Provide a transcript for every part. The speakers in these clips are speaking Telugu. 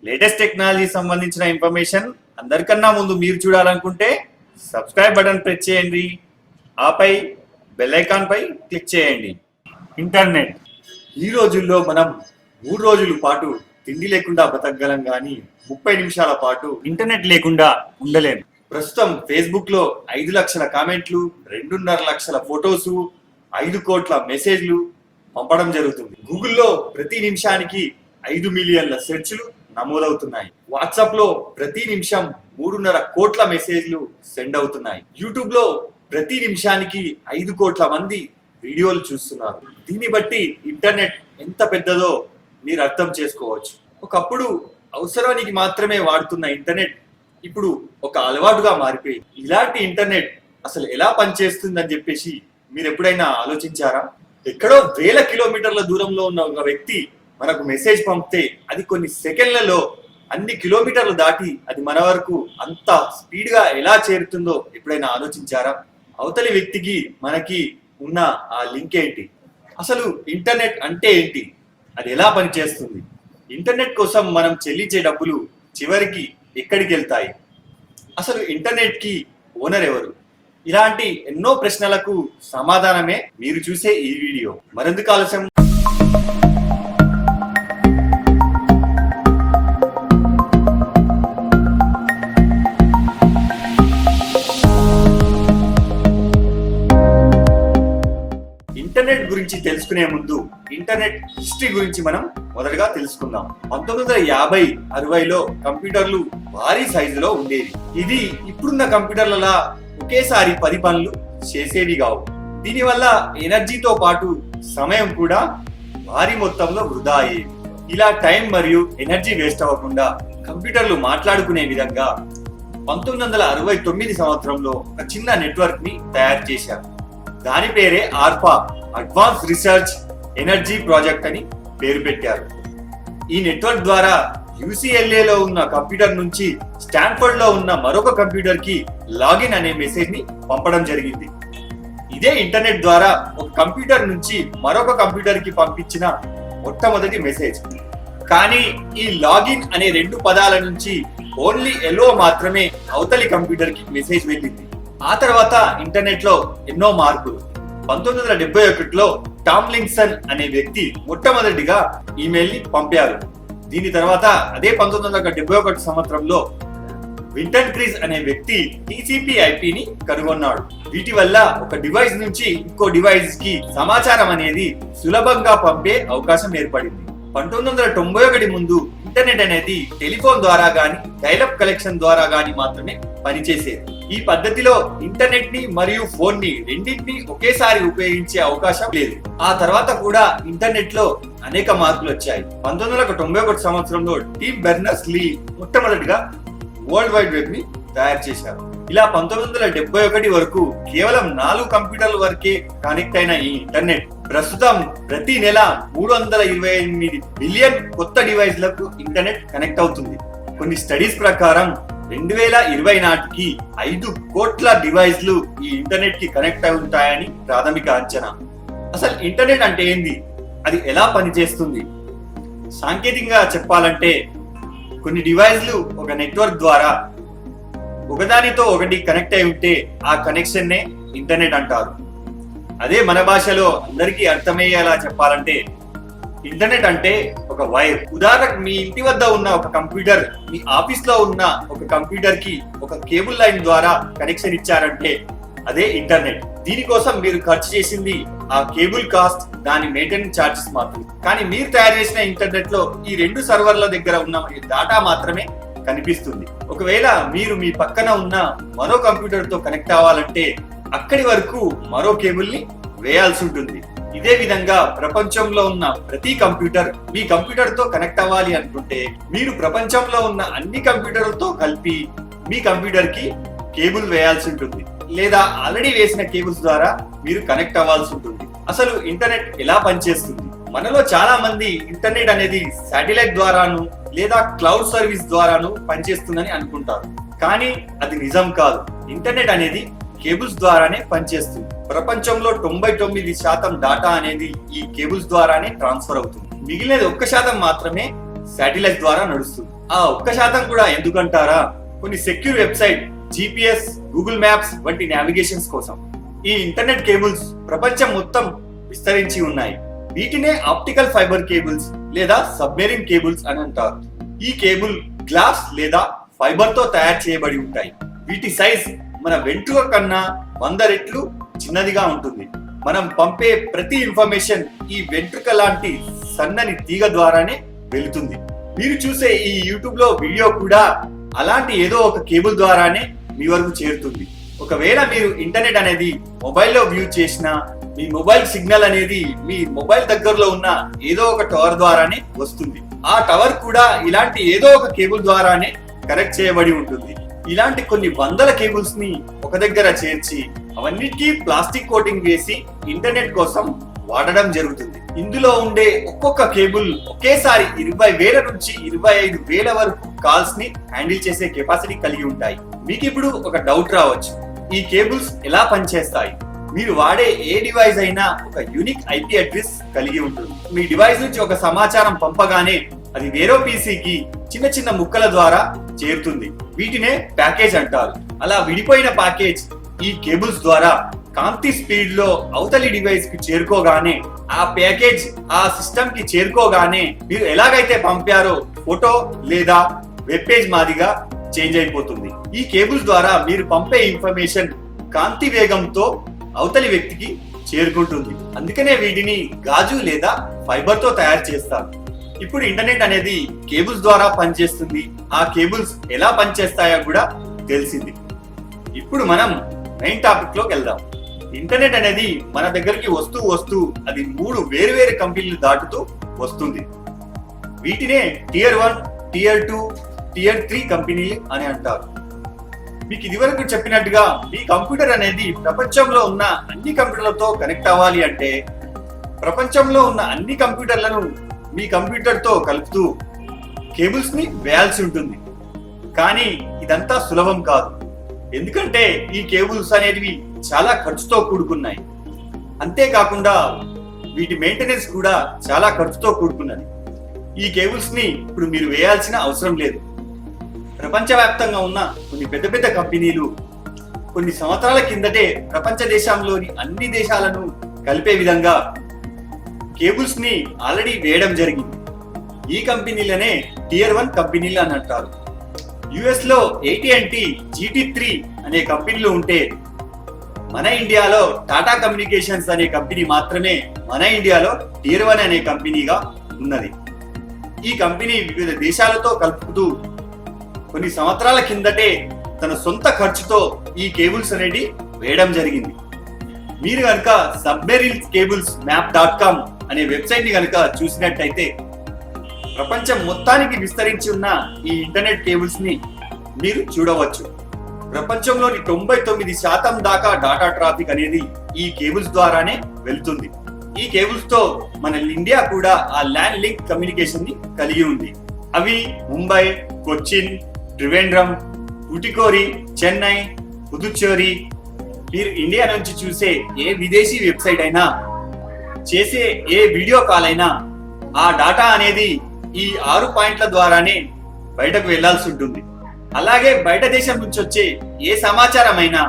లేటెస్ట్ టెక్నాలజీ సంబంధించిన ఇన్ఫర్మేషన్ అందరికన్నా ముందు మీరు చూడాలనుకుంటే సబ్స్క్రైబ్ బటన్ ప్రెస్ చేయండి, ఆపై బెల్ ఐకాన్ పై క్లిక్ చేయండి. ఇంటర్నెట్ ఈ రోజుల్లో మనం 3 రోజుల పాటు తిండి లేకుండా బతకగలం, కానీ 30 నిమిషాల పాటు ఇంటర్నెట్ లేకుండా ఉండలేము. ప్రస్తుతం ఫేస్బుక్ లో 5 లక్షల కామెంట్లు, 2.5 లక్షల ఫొటోస్, 5 కోట్ల మెసేజ్లు పంపడం జరుగుతుంది. గూగుల్లో ప్రతి నిమిషానికి 5 మిలియన్ల సెర్చ్లు నమోదవుతున్నాయి. వాట్సాప్ లో ప్రతి నిమిషం 3.5 కోట్ల మెసేజ్లు సెండ్ అవుతున్నాయి. యూట్యూబ్ లో ప్రతి నిమిషానికి 5 కోట్ల మంది వీడియోలు చూస్తున్నారు. దీన్ని బట్టి ఇంటర్నెట్ ఎంత పెద్దదో మీరు అర్థం చేసుకోవచ్చు. ఒకప్పుడు అవసరానికి మాత్రమే వాడుతున్న ఇంటర్నెట్ ఇప్పుడు ఒక అలవాటుగా మారిపోయింది. ఇలాంటి ఇంటర్నెట్ అసలు ఎలా పనిచేస్తుందని చెప్పేసి మీరు ఎప్పుడైనా ఆలోచించారా? ఎక్కడో వేల కిలోమీటర్ల దూరంలో ఉన్న ఒక వ్యక్తి మనకు మెసేజ్ పంపితే అది కొన్ని సెకండ్లలో అన్ని కిలోమీటర్లు దాటి అది మన వరకు అంత స్పీడ్ గా ఎలా చేరుతుందో ఎప్పుడైనా ఆలోచించారా? అవతలి వ్యక్తికి మనకి ఉన్న ఆ లింక్ ఏంటి? అసలు ఇంటర్నెట్ అంటే ఏంటి? అది ఎలా పనిచేస్తుంది? ఇంటర్నెట్ కోసం మనం చెల్లించే డబ్బులు చివరికి ఎక్కడికి వెళ్తాయి? అసలు ఇంటర్నెట్ కి ఓనర్ ఎవరు? ఇలాంటి ఎన్నో ప్రశ్నలకు సమాధానమే మీరు చూసే ఈ వీడియో. మరెందుకు ఆలస్యం, ఇంటర్నెట్ గురించి తెలుసుకునే ముందు ఇంటర్నెట్ హిస్టరీ గురించి మనం మొదటగా తెలుసుకుందాం. 1950-60లో కంప్యూటర్లు భారీ సైజులో ఉండేవి. ఇది ఇప్పుడున్న కంప్యూటర్లలా ఒకేసారి 10 పనులు చేసేవి కావు. దీనివల్ల ఎనర్జీతో పాటు సమయం కూడా భారీ మొత్తంలో వృధా అయ్యేది. ఇలా టైం మరియు ఎనర్జీ వేస్ట్ అవ్వకుండా కంప్యూటర్లు మాట్లాడుకునే విధంగా 1969 సంవత్సరంలో ఒక చిన్న నెట్వర్క్ ని తయారు చేశారు. దాని పేరే ఆర్పా, అడ్వాన్స్ రీసెర్చ్ ఎనర్జీ ప్రాజెక్ట్ అని పేరు పెట్టారు. ఈ నెట్వర్క్ ద్వారా UCLA లో ఉన్న కంప్యూటర్ నుంచి స్టాన్ఫర్డ్ లో ఉన్న మరొక కంప్యూటర్ కి లాగిన్ అనే మెసేజ్ ని పంపడం జరిగింది. ఇదే ఇంటర్నెట్ ద్వారా ఒక కంప్యూటర్ నుంచి మరొక కంప్యూటర్ కి పంపించిన మొట్టమొదటి మెసేజ్. కానీ ఈ లాగిన్ అనే 2 పదాల నుంచి ఓన్లీ ఎలో మాత్రమే అవతలి కంప్యూటర్ కి మెసేజ్ వెళ్ళింది. ఆ తర్వాత ఇంటర్నెట్ లో ఎన్నో మార్పులు. 1971లో టామ్లిన్సన్ అనే వ్యక్తి మొట్టమొదటిగా ఈమెయిల్ ని పంపారు. దీని తర్వాత అదే 1971 సంవత్సరంలో వింటన్ క్రీజ్ అనే వ్యక్తి TCP/IP ని కనుగొన్నాడు. వీటి వల్ల ఒక డివైస్ నుంచి ఇంకో డివైస్ కి సమాచారం అనేది సులభంగా పంపే అవకాశం ఏర్పడింది. 1991 ముందు ఇంటర్నెట్ అనేది టెలిఫోన్ ద్వారా గాని డైల్-అప్ కనెక్షన్ ద్వారా గాని మాత్రమే పనిచేసేది. ఈ పద్ధతిలో ఇంటర్నెట్ ని మరియు ఫోన్ ని రెండింటిని ఒకేసారి ఉపయోగించే అవకాశం లేదు. ఆ తర్వాత కూడా ఇంటర్నెట్ లో అనేక మార్పులు వచ్చాయి. 1991 సంవత్సరంలో టిమ్ బెర్నర్స్-లీ మొట్టమొదటిగా వరల్డ్ వైడ్ వెబ్ ని తయారు చేశారు. ఇలా 1971 వరకు కేవలం 4 కంప్యూటర్ల వరకే కనెక్ట్ అయిన ఈ ఇంటర్నెట్ ప్రస్తుతం ప్రతి నెల 328 బిలియన్ కొత్త డివైస్లకు ఇంటర్నెట్ కనెక్ట్ అవుతుంది. కొన్ని స్టడీస్ ప్రకారం 2020 నాటికి 5 కోట్ల డివైస్లు ఈ ఇంటర్నెట్ కి కనెక్ట్ అయి ఉంటాయని ప్రాథమిక అంచనా. అసలు ఇంటర్నెట్ అంటే ఏంది? అది ఎలా పనిచేస్తుంది? సాంకేతికంగా చెప్పాలంటే కొన్ని డివైస్లు ఒక నెట్వర్క్ ద్వారా ఒకదానితో ఒకటి కనెక్ట్ అయి ఉంటే ఆ కనెక్షన్ నే ఇంటర్నెట్ అంటారు. అదే మన భాషలో అందరికీ అర్థమయ్యేలా చెప్పాలంటే ఇంటర్నెట్ అంటే ఒక వైర్. ఉదాహరణకు మీ ఇంటి వద్ద ఉన్న ఒక కంప్యూటర్ మీ ఆఫీస్ లో ఉన్న ఒక కంప్యూటర్ కి ఒక కేబుల్ లైన్ ద్వారా కనెక్షన్ ఇచ్చారంటే అదే ఇంటర్నెట్. దీనికోసం మీరు ఖర్చు చేసింది ఆ కేబుల్ కాస్ట్, దాని మెయింటెనెన్స్ ఛార్జెస్ మాత్రమే. కానీ మీరు తయారు చేసిన ఇంటర్నెట్ లో ఈ 2 సర్వర్ల దగ్గర ఉన్న డేటా మాత్రమే కనిపిస్తుంది. ఒకవేళ మీరు మీ పక్కన ఉన్న మరో కంప్యూటర్ తో కనెక్ట్ అవ్వాలంటే అక్కడి వరకు మరో కేబుల్ ని వేయాల్సి ఉంటుంది. ఇదే విధంగా ప్రపంచంలో ఉన్న ప్రతి కంప్యూటర్ మీ కంప్యూటర్ తో కనెక్ట్ అవ్వాలి అనుకుంటే మీరు ప్రపంచంలో ఉన్న అన్ని కంప్యూటర్లతో కలిపి మీ కంప్యూటర్ కి కేబుల్ వేయాల్సి ఉంటుంది, లేదా ఆల్రెడీ వేసిన కేబుల్స్ ద్వారా మీరు కనెక్ట్ అవ్వాల్సి ఉంటుంది. అసలు ఇంటర్నెట్ ఎలా పనిచేస్తుంది? మనలో చాలా మంది ఇంటర్నెట్ అనేది శాటిలైట్ ద్వారాను లేదా క్లౌడ్ సర్వీస్ ద్వారాను పనిచేస్తుందని అనుకుంటారు. కానీ అది నిజం కాదు. ఇంటర్నెట్ అనేది కేబుల్స్ ద్వారానే పనిచేస్తుంది. ప్రపంచంలో 99% డాటా అనేది ఈ కేబుల్స్ ద్వారానే ట్రాన్స్ఫర్ అవుతుంది. మిగిలినది 1% మాత్రమే శాటిలైట్ ద్వారా నడుస్తుంది. ఆ 1% కూడా ఎందుకంటారా, కొన్ని secure website, GPS, Google maps వంటి నావిగేషన్స్ కోసం. ఈ ఇంటర్నెట్ కేబుల్స్ ప్రపంచం మొత్తం విస్తరించి ఉన్నాయి. వీటినే ఆప్టికల్ ఫైబర్ కేబుల్స్ లేదా సబ్మెరీన్ కేబుల్స్ అని అంటారు. ఈ కేబుల్ గ్లాస్ లేదా ఫైబర్ తో తయారు చేయబడి ఉంటాయి. వీటి సైజ్ మన వెంట్రుక కన్నా 100 రెట్లు చిన్నదిగా ఉంటుంది. మనం పంపే ప్రతి ఇన్ఫర్మేషన్ ఈ వెంట్రుక లాంటి సన్నని తీగ ద్వారానే వెళుతుంది. మీరు చూసే ఈ యూట్యూబ్ లో వీడియో కూడా అలాంటి ఏదో ఒక కేబుల్ ద్వారానే మీ వరకు చేరుతుంది. ఒకవేళ మీరు ఇంటర్నెట్ అనేది మొబైల్లో వ్యూ చేసినా, మీ మొబైల్ సిగ్నల్ అనేది మీ మొబైల్ దగ్గరలో ఉన్న ఏదో ఒక టవర్ ద్వారానే వస్తుంది. ఆ టవర్ కూడా ఇలాంటి ఏదో ఒక కేబుల్ ద్వారానే కనెక్ట్ చేయబడి ఉంటుంది. ఇలాంటి కొన్ని వందల కేబుల్స్ ని ఒక దగ్గర చేర్చి అవన్నిటికీ ప్లాస్టిక్ కోటింగ్ వేసి ఇంటర్నెట్ కోసం వాడడం జరుగుతుంది. ఇందులో ఉండే ఒక్కొక్క కేబుల్ ఒకేసారి 20,000 నుంచి 25,000 వరకు కాల్స్ ని హ్యాండిల్ చేసే కెపాసిటీ కలిగి ఉంటాయి. మీకు ఇప్పుడు ఒక డౌట్ రావచ్చు, ఈ కేబుల్స్ ఎలా పనిచేస్తాయి? మీరు వాడే ఏ డివైస్ అయినా ఒక యూనిక్ IP అడ్రస్ కలిగి ఉంటుంది. మీ డివైస్ నుంచి ఒక సమాచారం పంపగానే అది వేరే పీసీకి చిన్న చిన్న ముక్కల ద్వారా చేరుతుంది. వీటినే ప్యాకేజ్ అంటారు. అలా విడిపోయిన ప్యాకేజ్ ఈ కేబుల్స్ ద్వారా కాంతి స్పీడ్ లో అవతలి డివైస్ కి చేరుకోగానే, ఆ ప్యాకేజ్ ఆ సిస్టమ్ కి చేరుకోగానే మీరు ఎలాగైతే పంపారో ఫోటో లేదా వెబ్ పేజ్ మాదిరిగా చేంజ్ అయిపోతుంది. ఈ కేబుల్స్ ద్వారా మీరు పంపే ఇన్ఫర్మేషన్ కాంతి వేగంతో అవతలి వ్యక్తికి చేరుకుంటుంది. అందుకనే వీటిని గాజు లేదా ఫైబర్ తో తయారు చేస్తారు. ఇప్పుడు ఇంటర్నెట్ అనేది కేబుల్స్ ద్వారా పనిచేస్తుంది. ఆ కేబుల్స్ ఎలా పనిచేస్తాయో కూడా తెలిసింది. ఇప్పుడు మనం మెయిన్ టాపిక్ లోకి వెళ్దాం. ఇంటర్నెట్ అనేది మన దగ్గరికి వస్తూ అది 3 వేరు కంపెనీలు దాటుతూ వస్తుంది. వీటినే Tier 1, Tier 2, Tier 3 కంపెనీలు అని అంటారు. మీకు ఇదివరకు చెప్పినట్టుగా మీ కంప్యూటర్ అనేది ప్రపంచంలో ఉన్న అన్ని కంప్యూటర్లతో కనెక్ట్ అవ్వాలి అంటే ప్రపంచంలో ఉన్న అన్ని కంప్యూటర్లను మీ కంప్యూటర్ తో కలుపుతూ కేబుల్స్ ని వేయాల్సి ఉంటుంది. కానీ ఇదంతా సులభం కాదు. ఎందుకంటే ఈ కేబుల్స్ అనేవి చాలా ఖర్చుతో కూడుకున్నాయి. అంతేకాకుండా వీటి మెయింటెనెన్స్ కూడా చాలా ఖర్చుతో కూడుకున్నది. ఈ కేబుల్స్ ని ఇప్పుడు మీరు వేయాల్సిన అవసరం లేదు. ప్రపంచవ్యాప్తంగా ఉన్న కొన్ని పెద్ద కంపెనీలు కొన్ని సంవత్సరాల కిందటే ప్రపంచ దేశంలోని అన్ని దేశాలను కలిపే విధంగా కేబుల్స్ ని ఆల్రెడీ వేయడం జరిగింది. ఈ కంపెనీలనే Tier 1 కంపెనీలు అని అంటారు. US లో AT&T GT3 అనే కంపెనీలు ఉంటే మన ఇండియాలో టాటా కమ్యూనికేషన్స్ అనే కంపెనీ మాత్రమే మన ఇండియాలో Tier 1 అనే కంపెనీగా ఉన్నది. ఈ కంపెనీ వివిధ దేశాలతో కలుపుతూ కొన్ని సంవత్సరాల కిందటే తన సొంత ఖర్చుతో ఈ కేబుల్స్ అనేది వేయడం జరిగింది. మీరు కనుక సబ్మెరీన్ కేబుల్స్ map.com అనే వెబ్సైట్ ని కనుక చూసినట్టయితే ప్రపంచం మొత్తానికి విస్తరించి ఉన్న ఈ ఇంటర్నెట్ కేబుల్స్ ని మీరు చూడవచ్చు. ప్రపంచంలోని 99% దాకా డాటా ట్రాఫిక్ అనేది ఈ కేబుల్స్ ద్వారానే వెళ్తుంది. ఈ కేబుల్స్ తో మన ఇండియా కూడా ఆ ల్యాండ్ లింక్ కమ్యూనికేషన్ ని కలిగి ఉంది. అవి ముంబై, కొచ్చిన్, త్రివేంద్రం, ఉటికోరి, చెన్నై, పుదుచ్చేరి. మీరు ఇండియా నుంచి చూసే ఏ విదేశీ వెబ్సైట్ అయినా, చేసే ఏ వీడియో కాల్ అయినా ఆ డాటా అనేది ఈ 6 పాయింట్ల ద్వారానే బయటకు వెళ్లాల్సి ఉంటుంది. అలాగే బయట దేశం నుంచి వచ్చే ఏ సమాచారం అయినా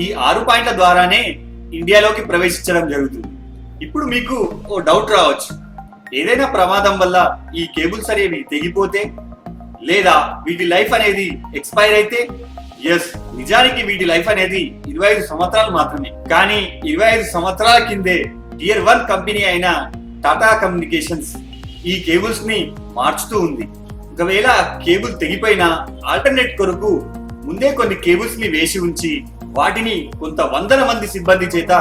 ఈ 6 పాయింట్ల ద్వారానే ఇండియాలోకి ప్రవేశించడం జరుగుతుంది. ఇప్పుడు మీకు ఓ డౌట్ రావచ్చు, ఏదైనా ప్రమాదం వల్ల ఈ కేబుల్స్ అనేవి తెగిపోతే లేదా వీటి లైఫ్ అనేది ఎక్స్పైర్ అయితే? ఎస్, నిజానికి వీటి లైఫ్ అనేది 25 సంవత్సరాలు మాత్రమే. కానీ 25 సంవత్సరాల కిందే Tier 1 కంపెనీ అయిన టాటా కమ్యూనికేషన్స్ ఈ కేబుల్స్ ని మార్చుతూ ఉంది. ఒకవేళ కేబుల్ తెగిపోయినా ఆల్టర్నేట్ కొరకు ముందే కొన్ని కేబుల్స్ ని వేసి ఉంచి వాటిని కొంత వందల మంది సిబ్బంది చేత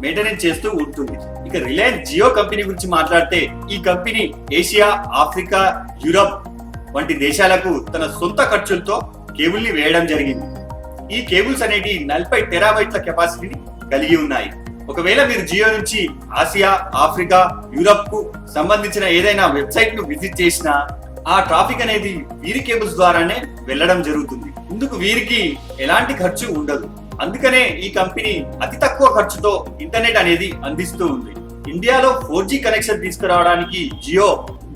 మెయింటెనెన్స్ చేస్తూ ఉంటుంది. ఇక రిలయన్స్ జియో కంపెనీ గురించి మాట్లాడితే ఈ కంపెనీ ఏషియా, ఆఫ్రికా, యూరప్ వంటి దేశాలకు తన సొంత ఖర్చులతో కేబుల్ ని వేయడం జరిగింది. ఈ కేబుల్స్ అనేవి 40 టెరాబైట్ల కెపాసిటీని కలిగి ఉన్నాయి. ఒకవేళ మీరు జియో నుంచి ఆసియా, ఆఫ్రికా, యూరప్ కు సంబంధించిన ఏదైనా వెబ్సైట్ ను విజిట్ చేసినా ఆ ట్రాఫిక్ అనేది వీరి కేబుల్స్ ద్వారానే వెళ్ళడం జరుగుతుంది. ఇందుకు వీరికి ఎలాంటి ఖర్చు ఉండదు. అందుకనే ఈ కంపెనీ అతి తక్కువ ఖర్చుతో ఇంటర్నెట్ అనేది అందిస్తూ ఉంది. ఇండియాలో 4G కనెక్షన్ తీసుకురావడానికి జియో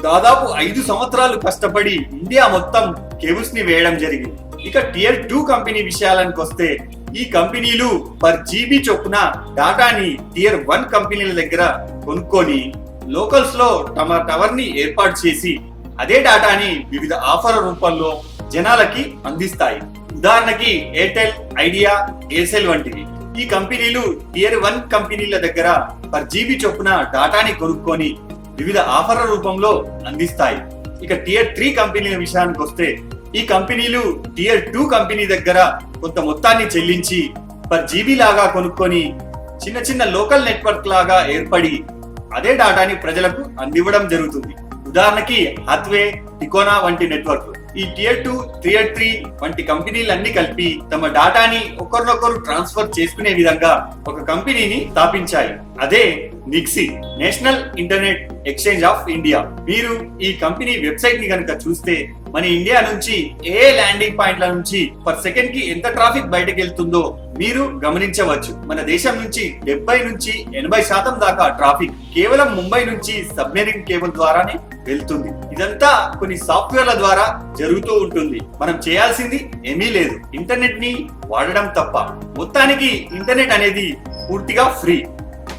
దాదాపు 5 సంవత్సరాలు కష్టపడి ఇండియా మొత్తం కేబుల్స్ ని వేయడం జరిగింది. ఇక టియర్ 2 కంపెనీ విషయాలకు వస్తే ఈ కంపెనీలు పర్ జీబీ చొప్పున డాటాని టియర్ 1 కంపెనీల దగ్గర కొనుక్కొని లోకల్స్ లో తమ టవర్ ని ఏర్పాటు చేసి అదే డాటాని వివిధ ఆఫర్ రూపంలో జనాలకి అందిస్తాయి. ఉదాహరణకి ఎయిర్టెల్, ఐడియా, ఎయిర్సెల్ వంటివి. ఈ కంపెనీలు టియర్ 1 కంపెనీల దగ్గర పర్ జీబీ చొప్పున డాటాని కొనుక్కొని వివిధ ఆఫర్ల రూపంలో అందిస్తాయి. ఇక టియర్ 3 కంపెనీల విషయానికి వస్తే ఈ కంపెనీలు టియర్ 2 కంపెనీ దగ్గర కొంత మొత్తాన్ని చెల్లించి పర్ జీబీ లాగా కొనుక్కొని చిన్న చిన్న లోకల్ నెట్వర్క్ లాగా ఏర్పడి అదే డాటాని ప్రజలకు అందివ్వడం జరుగుతుంది. ఉదాహరణకి హాత్వే, టికోనా వంటి నెట్వర్క్. ఈ టియర్ 2, టియర్ 3 వంటి కంపెనీలన్నీ కలిపి తమ డాటాని ఒకరినొకరు ట్రాన్స్ఫర్ చేసుకునే విధంగా ఒక కంపెనీని స్థాపించాయి. అదే నిక్సీ, national internet exchange of India. మీరు ఈ కంపెనీ వెబ్సైట్ ని కనుక చూస్తే మన ఇండియా నుంచి ఏ ల్యాండింగ్ పాయింట్ల నుంచి పర్ సెకండ్ కి ఎంత ట్రాఫిక్ బయటకు వెళ్తుందో మీరు గమనించవచ్చు. మన దేశం నుంచి 70 నుంచి 80% దాకా ట్రాఫిక్ కేవలం ముంబై నుంచి సబ్మెరీన్ కేబుల్ ద్వారానే వెళ్తుంది. ఇదంతా కొన్ని సాఫ్ట్వేర్ల ద్వారా జరుగుతూ ఉంటుంది. మనం చేయాల్సింది ఏమీ లేదు, ఇంటర్నెట్ ని వాడడం తప్ప. మొత్తానికి ఇంటర్నెట్ అనేది పూర్తిగా ఫ్రీ.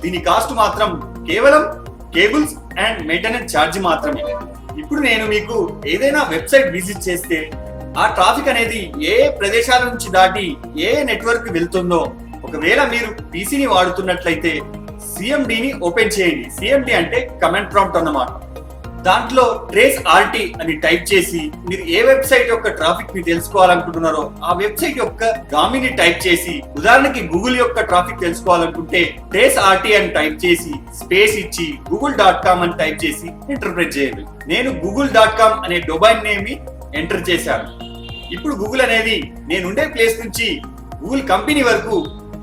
దీని కాస్ట్ మాత్రం కేవలం కేబుల్స్ అండ్ మెయింటెనెన్స్ ఛార్జ్ మాత్రమే. ఇప్పుడు నేను మీకు ఏదైనా వెబ్సైట్ విజిట్ చేస్తే ఆ ట్రాఫిక్ అనేది ఏ ప్రదేశాల నుంచి దాటి ఏ నెట్వర్క్ వెళ్తుందో, ఒకవేళ మీరు పీసీని వాడుతున్నట్లయితే సిఎండిని ఓపెన్ చేయండి. సిఎండి అంటే కమాండ్ ప్రాంప్ట్ అన్నమాట. దాంట్లో ట్రేస్ ఆర్టీ అని టైప్ చేసి మీరు ఏ వెబ్సైట్ యొక్క ట్రాఫిక్ ని తెలుసుకోవాలనుకుంటున్నారో ఆ వెబ్సైట్ యొక్క గామిని టైప్ చేసి, ఉదాహరణకి గూగుల్ యొక్క ట్రాఫిక్ తెలుసుకోవాలనుకుంటే ట్రేస్ ఆర్టీ అని టైప్ చేసి స్పేస్ ఇచ్చి google.com అని టైప్ చేసి ఎంటర్ ప్రెస్ చేయండి. నేను google.com అనే డొమైన్ నేమ్ ని ఎంటర్ చేశాను. ఇప్పుడు గూగుల్ అనేది నేనుండే ప్లేస్ నుంచి గూగుల్ కంపెనీ వరకు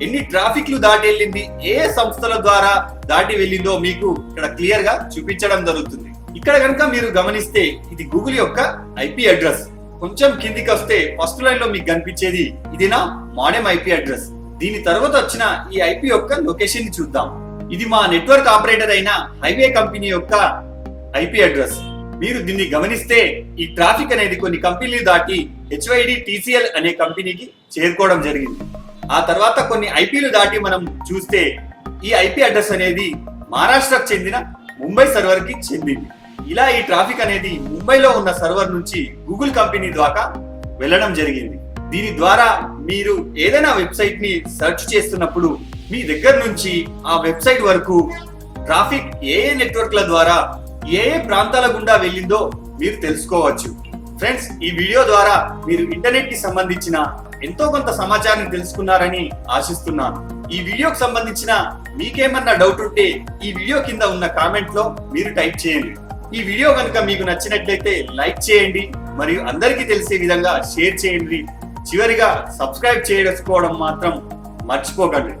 ఎన్ని ట్రాఫిక్లు దాటి వెళ్ళింది, ఏ సంస్థల ద్వారా దాటి వెళ్ళిందో మీకు ఇక్కడ క్లియర్ గా చూపించడం జరుగుతుంది. ఇక్కడ కనుక మీరు గమనిస్తే ఇది గూగుల్ యొక్క ఐపీ అడ్రస్. కొంచెం కిందికి వస్తే ఫస్ట్ లైన్ లో మీకు కనిపించేది ఇది నా మోడెమ్ ఐపీ అడ్రస్. దీని తర్వాత వచ్చిన ఈ ఐపీ యొక్క లొకేషన్ ని చూద్దాం. ఇది మా నెట్వర్క్ ఆపరేటర్ అయిన హైవే కంపెనీ యొక్క ఐపీ అడ్రస్. మీరు దీన్ని గమనిస్తే ఈ ట్రాఫిక్ అనేది కొన్ని కంపెనీలు దాటి హెచ్వైడి టీసీఎల్ అనే కంపెనీకి చేరుకోవడం జరిగింది. ఆ తర్వాత కొన్ని ఐపీలు దాటి మనం చూస్తే ఈ ఐపీ అడ్రస్ అనేది మహారాష్ట్రకు చెందిన ముంబై సర్వర్ కి చెందింది. ఇలా ఈ ట్రాఫిక్ అనేది ముంబైలో ఉన్న సర్వర్ నుంచి గూగుల్ కంపెనీ ద్వారా వెళ్ళడం జరిగింది. దీని ద్వారా మీరు ఏదైనా వెబ్సైట్ ని సెర్చ్ చేస్తున్నప్పుడు మీ దగ్గర నుంచి ఆ వెబ్సైట్ వరకు ట్రాఫిక్ ఏ ఏ నెట్వర్క్ల ద్వారా ఏ ఏ ప్రాంతాల గుండా వెళ్ళిందో మీరు తెలుసుకోవచ్చు. ఫ్రెండ్స్, ఈ వీడియో ద్వారా మీరు ఇంటర్నెట్ కి సంబంధించిన ఎంతో కొంత సమాచారం తెలుసుకున్నారని ఆశిస్తున్నాను. ఈ వీడియోకి సంబంధించిన మీకేమన్నా డౌట్ ఉంటే ఈ వీడియో కింద ఉన్న కామెంట్ లో మీరు టైప్ చేయండి. ఈ వీడియో కనుక మీకు నచ్చినట్లయితే లైక్ చేయండి మరియు అందరికీ తెలిసే విధంగా షేర్ చేయండి. చివరిగా సబ్స్క్రైబ్ చేసుకోవడం మాత్రం మర్చిపోకండి.